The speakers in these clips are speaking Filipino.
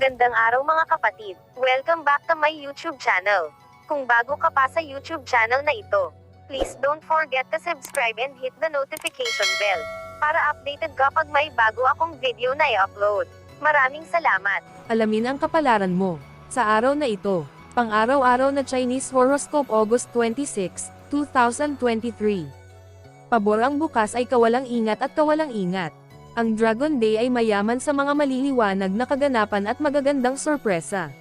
Magandang araw mga kapatid. Welcome back to my YouTube channel. Kung bago ka pa sa YouTube channel na ito, please don't forget to subscribe and hit the notification bell para updated kapag may bago akong video na i-upload. Maraming salamat. Alamin ang kapalaran mo sa araw na ito. Pang-araw-araw na Chinese horoscope August 26, 2023. Pabor ang bukas ay kawalang ingat at kawalang ingat. Ang Dragon Day ay mayaman sa mga maliliwanag na kaganapan at magagandang sorpresa.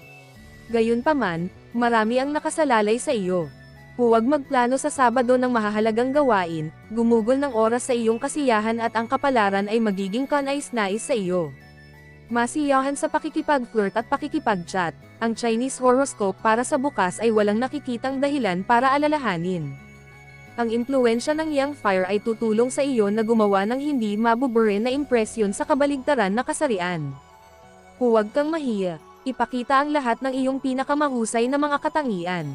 Gayunpaman, marami ang nakasalalay sa iyo. Huwag magplano sa Sabado ng mahahalagang gawain, gumugol ng oras sa iyong kasiyahan at ang kapalaran ay magiging kanais-nais sa iyo. Masiyahan sa pakikipag-flirt at pakikipag-chat, ang Chinese horoscope para sa bukas ay walang nakikitang dahilan para alalahanin. Ang impluwensya ng Yang Fire ay tutulong sa iyo na gumawa ng hindi mabubure na impresyon sa kabaligtaran na kasarian. Huwag kang mahiya, ipakita ang lahat ng iyong pinakamahusay na mga katangian.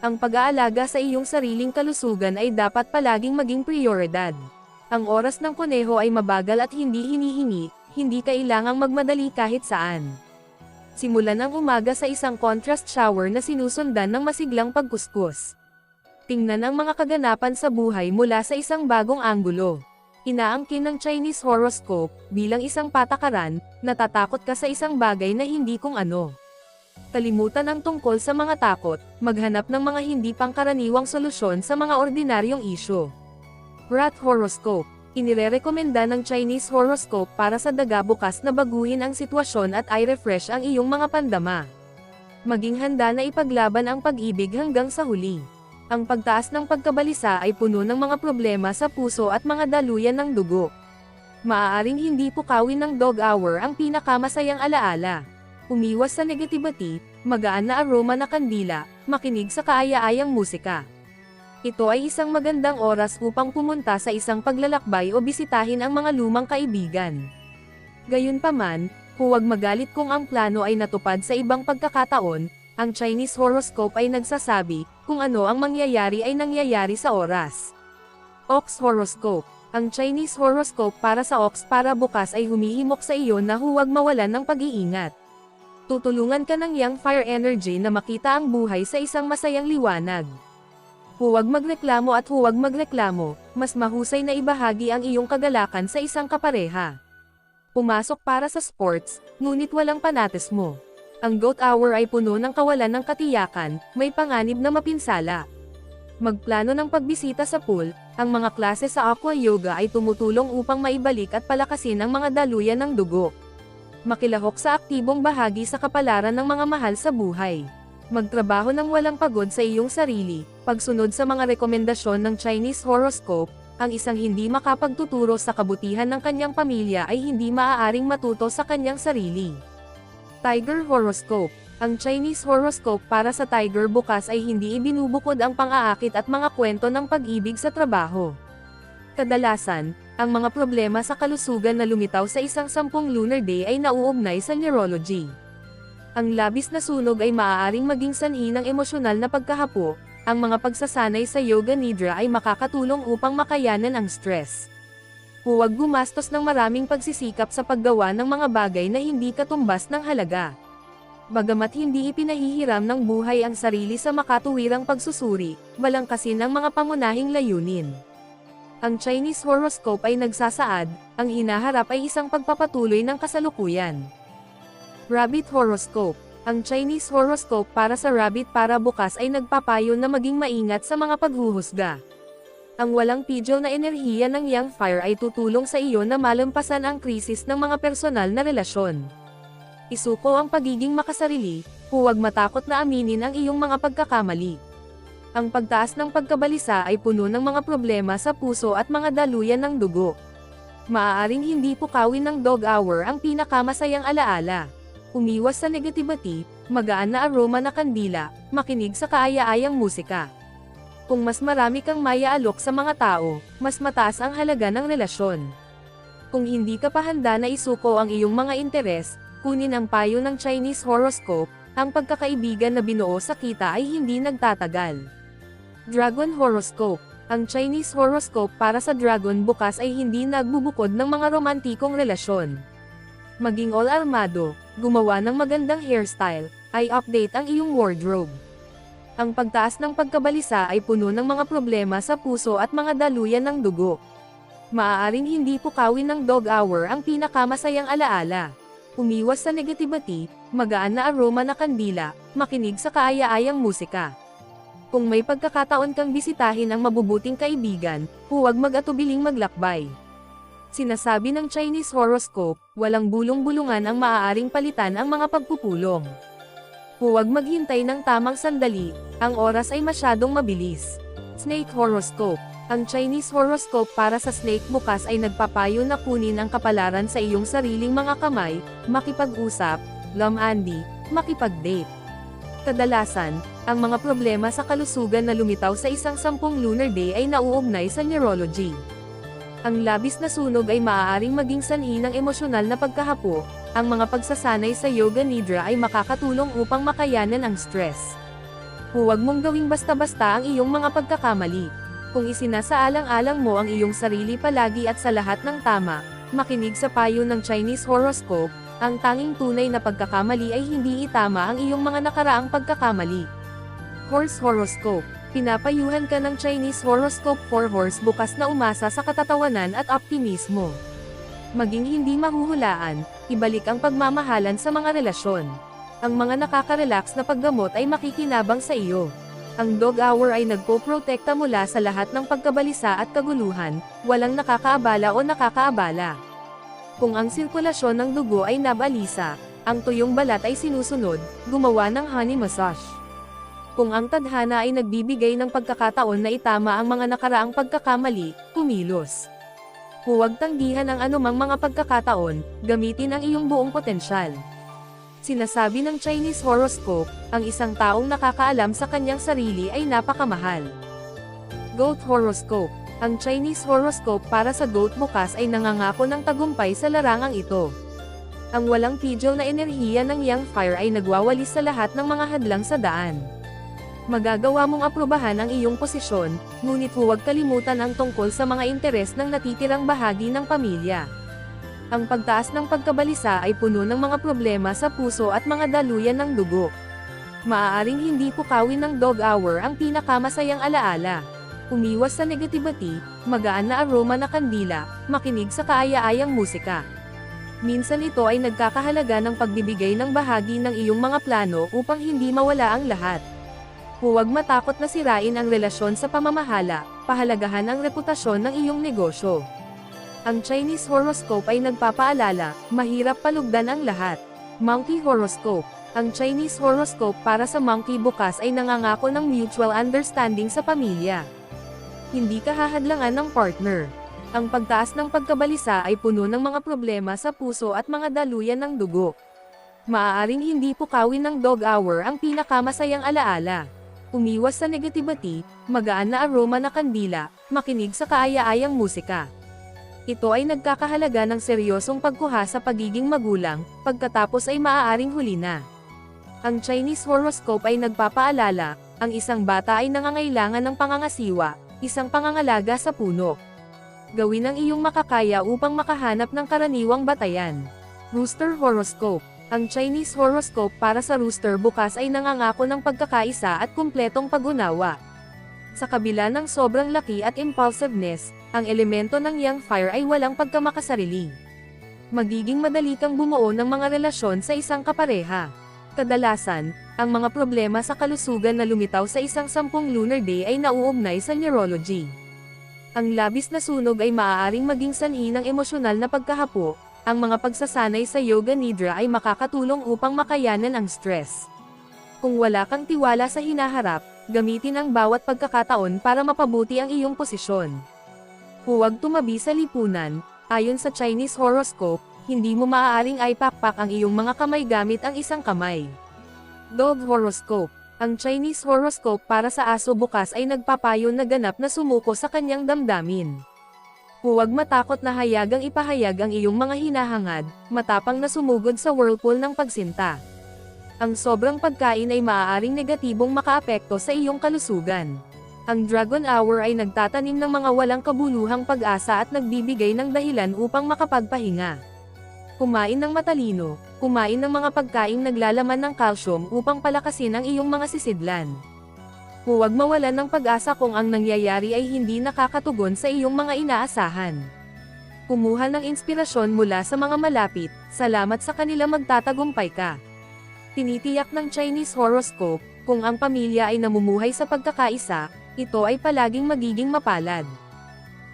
Ang pag-aalaga sa iyong sariling kalusugan ay dapat palaging maging prioridad. Ang oras ng kuneho ay mabagal at hindi hinihingi, hindi kailangang magmadali kahit saan. Simulan ang umaga sa isang contrast shower na sinusundan ng masiglang pagkuskus. Tingnan ang mga kaganapan sa buhay mula sa isang bagong anggulo. Inaangkin ng Chinese horoscope, bilang isang patakaran, natatakot ka sa isang bagay na hindi kung ano. Kalimutan ang tungkol sa mga takot, maghanap ng mga hindi pangkaraniwang solusyon sa mga ordinaryong isyu. Rat horoscope. Inirerekomenda ng Chinese horoscope para sa daga bukas na baguhin ang sitwasyon at i-refresh ang iyong mga pandama. Maging handa na ipaglaban ang pag-ibig hanggang sa huli. Ang pagtaas ng pagkabalisa ay puno ng mga problema sa puso at mga daluyan ng dugo. Maaaring hindi pukawin ng dog hour ang pinakamasayang alaala. Umiwas sa negativity, magaan na aroma na kandila, makinig sa kaaya-ayang musika. Ito ay isang magandang oras upang pumunta sa isang paglalakbay o bisitahin ang mga lumang kaibigan. Gayunpaman, huwag magalit kung ang plano ay natupad sa ibang pagkakataon. Ang Chinese horoscope ay nagsasabi, kung ano ang mangyayari ay nangyayari sa oras. Ox horoscope. Ang Chinese horoscope para sa Ox para bukas ay humihimok sa iyo na huwag mawalan ng pag-iingat. Tutulungan ka ng Yang Fire energy na makita ang buhay sa isang masayang liwanag. Huwag magreklamo at huwag magreklamo, mas mahusay na ibahagi ang iyong kagalakan sa isang kapareha. Pumasok para sa sports, ngunit walang panatismo. Ang Goat Hour ay puno ng kawalan ng katiyakan, may panganib na mapinsala. Magplano ng pagbisita sa pool, ang mga klase sa aqua yoga ay tumutulong upang maibalik at palakasin ang mga daluyan ng dugo. Makilahok sa aktibong bahagi sa kapalaran ng mga mahal sa buhay. Magtrabaho ng walang pagod sa iyong sarili, pagsunod sa mga rekomendasyon ng Chinese horoscope, ang isang hindi makapagtuturo sa kabutihan ng kanyang pamilya ay hindi maaaring matuto sa kanyang sarili. Tiger horoscope. Ang Chinese horoscope para sa Tiger bukas ay hindi ibinubukod ang pang-aakit at mga kwento ng pag-ibig sa trabaho. Kadalasan, ang mga problema sa kalusugan na lumitaw sa isang 10 lunar day ay nauugnay sa neurology. Ang labis na sunog ay maaaring maging sanhi ng emosyonal na pagkahapo. Ang mga pagsasanay sa yoga nidra ay makakatulong upang makayanan ang stress. Huwag gumastos ng maraming pagsisikap sa paggawa ng mga bagay na hindi katumbas ng halaga. Bagamat hindi ipinahihiram ng buhay ang sarili sa makatuwirang pagsusuri, balangkasin ang mga pangunahing layunin. Ang Chinese horoscope ay nagsasaad, ang hinaharap ay isang pagpapatuloy ng kasalukuyan. Rabbit horoscope. Ang Chinese horoscope para sa Rabbit para bukas ay nagpapayo na maging maingat sa mga paghuhusga. Ang walang pidyo na enerhiya ng Yang Fire ay tutulong sa iyo na malampasan ang krisis ng mga personal na relasyon. Isuko ang pagiging makasarili, huwag matakot na aminin ang iyong mga pagkakamali. Ang pagtaas ng pagkabalisa ay puno ng mga problema sa puso at mga daluyan ng dugo. Maaaring hindi pukawin ng dog hour ang pinakamasayang alaala. Umiwas sa negativity, magaan na aroma na kandila, makinig sa kaaya-ayang musika. Kung mas marami kang maya-alok sa mga tao, mas mataas ang halaga ng relasyon. Kung hindi ka pa handa na isuko ang iyong mga interes, kunin ang payo ng Chinese horoscope, ang pagkakaibigan na binuo sa kita ay hindi nagtatagal. Dragon horoscope. Ang Chinese horoscope para sa Dragon bukas ay hindi nagbubukod ng mga romantikong relasyon. Maging all armado, gumawa ng magandang hairstyle, ay update ang iyong wardrobe. Ang pagtaas ng pagkabalisa ay puno ng mga problema sa puso at mga daluyan ng dugo. Maaaring hindi pukawin ng dog hour ang pinakamasayang alaala. Umiwas sa negativity, magaan na aroma na kandila, makinig sa kaaya-ayang musika. Kung may pagkakataon kang bisitahin ang mabubuting kaibigan, huwag mag-atubiling maglakbay. Sinasabi ng Chinese horoscope, walang bulong-bulungan ang maaaring palitan ang mga pagpupulong. Huwag maghintay ng tamang sandali, ang oras ay masyadong mabilis. Snake horoscope. Ang Chinese horoscope para sa snake bukas ay nagpapayo na kunin ang kapalaran sa iyong sariling mga kamay, makipag-usap, lamandi, makipag-date. Kadalasan, ang mga problema sa kalusugan na lumitaw sa isang 10 lunar day ay nauugnay sa neurology. Ang labis na sunog ay maaaring maging sanhi ng emosyonal na pagkahapo. Ang mga pagsasanay sa yoga nidra ay makakatulong upang makayanan ang stress. Huwag mong gawing basta-basta ang iyong mga pagkakamali. Kung isinasaalang-alang mo ang iyong sarili palagi at sa lahat ng tama, makinig sa payo ng Chinese horoscope, ang tanging tunay na pagkakamali ay hindi itama ang iyong mga nakaraang pagkakamali. Horse horoscope. Pinapayuhan ka ng Chinese horoscope for horse bukas na umasa sa katatawanan at optimismo. Maging hindi mahuhulaan, ibalik ang pagmamahalan sa mga relasyon. Ang mga nakaka-relax na paggamot ay makikinabang sa iyo. Ang dog hour ay nagpoprotekta mula sa lahat ng pagkabalisa at kaguluhan, walang nakakaabala o nakakaabala. Kung ang sirkulasyon ng dugo ay nabalisa, ang tuyong balat ay sinusunod, gumawa ng honey massage. Kung ang tadhana ay nagbibigay ng pagkakataon na itama ang mga nakaraang pagkakamali, kumilos. Huwag tanggihan ang anumang mga pagkakataon, gamitin ang iyong buong potensyal. Sinasabi ng Chinese horoscope, ang isang taong nakakaalam sa kanyang sarili ay napakamahal. Goat horoscope. Ang Chinese horoscope para sa goat bukas ay nangangako ng tagumpay sa larangang ito. Ang walang tigil na enerhiya ng yang fire ay nagwawalis sa lahat ng mga hadlang sa daan. Magagawa mong aprubahan ang iyong posisyon, ngunit huwag kalimutan ang tungkol sa mga interes ng natitirang bahagi ng pamilya. Ang pagtaas ng pagkabalisa ay puno ng mga problema sa puso at mga daluyan ng dugo. Maaaring hindi pukawin ng dog hour ang pinakamasayang alaala. Umiwas sa negativity, magaan na aroma na kandila, makinig sa kaaya-ayang musika. Minsan ito ay nagkakahalaga ng pagbibigay ng bahagi ng iyong mga plano upang hindi mawala ang lahat. Huwag matakot na sirain ang relasyon sa pamamahala, pahalagahan ang reputasyon ng iyong negosyo. Ang Chinese horoscope ay nagpapaalala, mahirap palugdan ang lahat. Monkey horoscope. Ang Chinese horoscope para sa monkey bukas ay nangangako ng mutual understanding sa pamilya. Hindi ka hahadlangan ng partner. Ang pagtaas ng pagkabalisa ay puno ng mga problema sa puso at mga daluyan ng dugo. Maaaring hindi pukawin ng dog hour ang pinakamasayang alaala. Umiwas sa negativity, magaan na aroma na kandila, makinig sa kaaya-ayang musika. Ito ay nagkakahalaga ng seryosong pagkuha sa pagiging magulang, pagkatapos ay maaaring huli na. Ang Chinese horoscope ay nagpapaalala, ang isang bata ay nangangailangan ng pangangasiwa, isang pangangalaga sa puno. Gawin ang iyong makakaya upang makahanap ng karaniwang batayan. Rooster horoscope. Ang Chinese horoscope para sa rooster bukas ay nangangako ng pagkakaisa at kumpletong pag-unawa. Sa kabila ng sobrang laki at impulsiveness, ang elemento ng yang fire ay walang pagkamakasarili. Magiging madali kang bumuo ng mga relasyon sa isang kapareha. Kadalasan, ang mga problema sa kalusugan na lumitaw sa isang 10 lunar day ay nauugnay sa neurology. Ang labis na sunog ay maaaring maging sanhi ng emosyonal na pagkahapo. Ang mga pagsasanay sa yoga nidra ay makakatulong upang makayanan ang stress. Kung wala kang tiwala sa hinaharap, gamitin ang bawat pagkakataon para mapabuti ang iyong posisyon. Huwag tumabi sa lipunan. Ayon sa Chinese horoscope, hindi mo maaaring aipakpak ang iyong mga kamay gamit ang isang kamay. Dog horoscope. Ang Chinese horoscope para sa aso bukas ay nagpapayo na ganap na sumuko sa kanyang damdamin. Huwag matakot na hayagang ipahayag ang iyong mga hinahangad, matapang na sumugod sa whirlpool ng pagsinta. Ang sobrang pagkain ay maaaring negatibong makaapekto sa iyong kalusugan. Ang Dragon Hour ay nagtatanim ng mga walang kabuluhang pag-asa at nagbibigay ng dahilan upang makapagpahinga. Kumain ng matalino, kumain ng mga pagkaing naglalaman ng calcium upang palakasin ang iyong mga sisidlan. Huwag mawalan ng pag-asa kung ang nangyayari ay hindi nakakatugon sa iyong mga inaasahan. Kumuha ng inspirasyon mula sa mga malapit, salamat sa kanila magtatagumpay ka. Tinitiyak ng Chinese horoscope, kung ang pamilya ay namumuhay sa pagkakaisa, ito ay palaging magiging mapalad.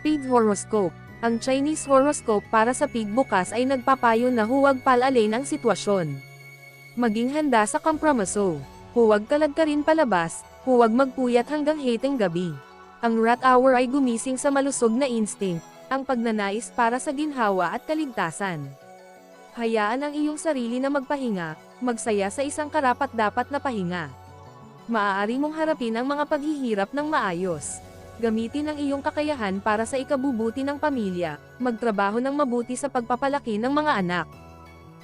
Pig horoscope. Ang Chinese horoscope para sa pig bukas ay nagpapayo na huwag palalin ang sitwasyon. Maging handa sa kompromiso. Huwag kaladkarin palabas, huwag magpuyat hanggang hiteng gabi. Ang rat hour ay gumising sa malusog na instinct, ang pagnanais para sa ginhawa at kaligtasan. Hayaan ang iyong sarili na magpahinga, magsaya sa isang karapat-dapat na pahinga. Maaari mong harapin ang mga paghihirap ng maayos. Gamitin ang iyong kakayahan para sa ikabubuti ng pamilya, magtrabaho ng mabuti sa pagpapalaki ng mga anak.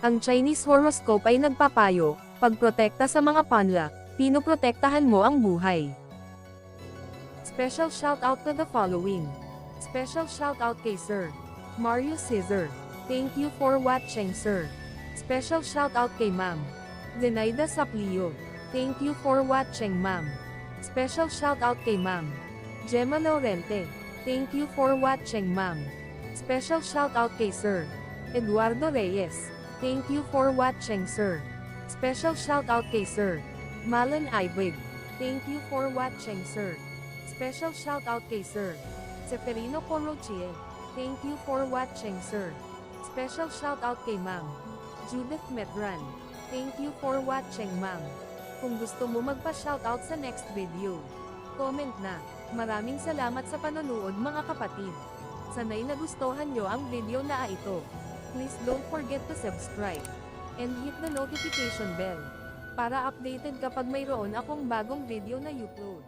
Ang Chinese horoscope ay nagpapayo, pagprotekta sa mga panla, pinoprotektahan mo ang buhay. Special shoutout to the following. Special shoutout kay Sir Mario Cesar. Thank you for watching, sir. Special shoutout kay Ma'am Zenaida Saplio. Thank you for watching, ma'am. Special shoutout kay Ma'am Gemma Laurente. Thank you for watching, ma'am. Special shoutout kay Sir Eduardo Reyes. Thank you for watching, sir. Special shoutout kay Sir Malan Ibig. Thank you for watching, sir. Special shoutout kay Sir Seferino Corochie. Thank you for watching, sir. Special shoutout kay Ma'am Judith Metran. Thank you for watching, ma'am. Kung gusto mo magpa-shoutout sa next video, comment na. Maraming salamat sa panonood, mga kapatid. Sana'y nagustuhan nyo ang video na ito. Please don't forget to subscribe and hit the notification bell para updated kapag mayroon akong bagong video na upload.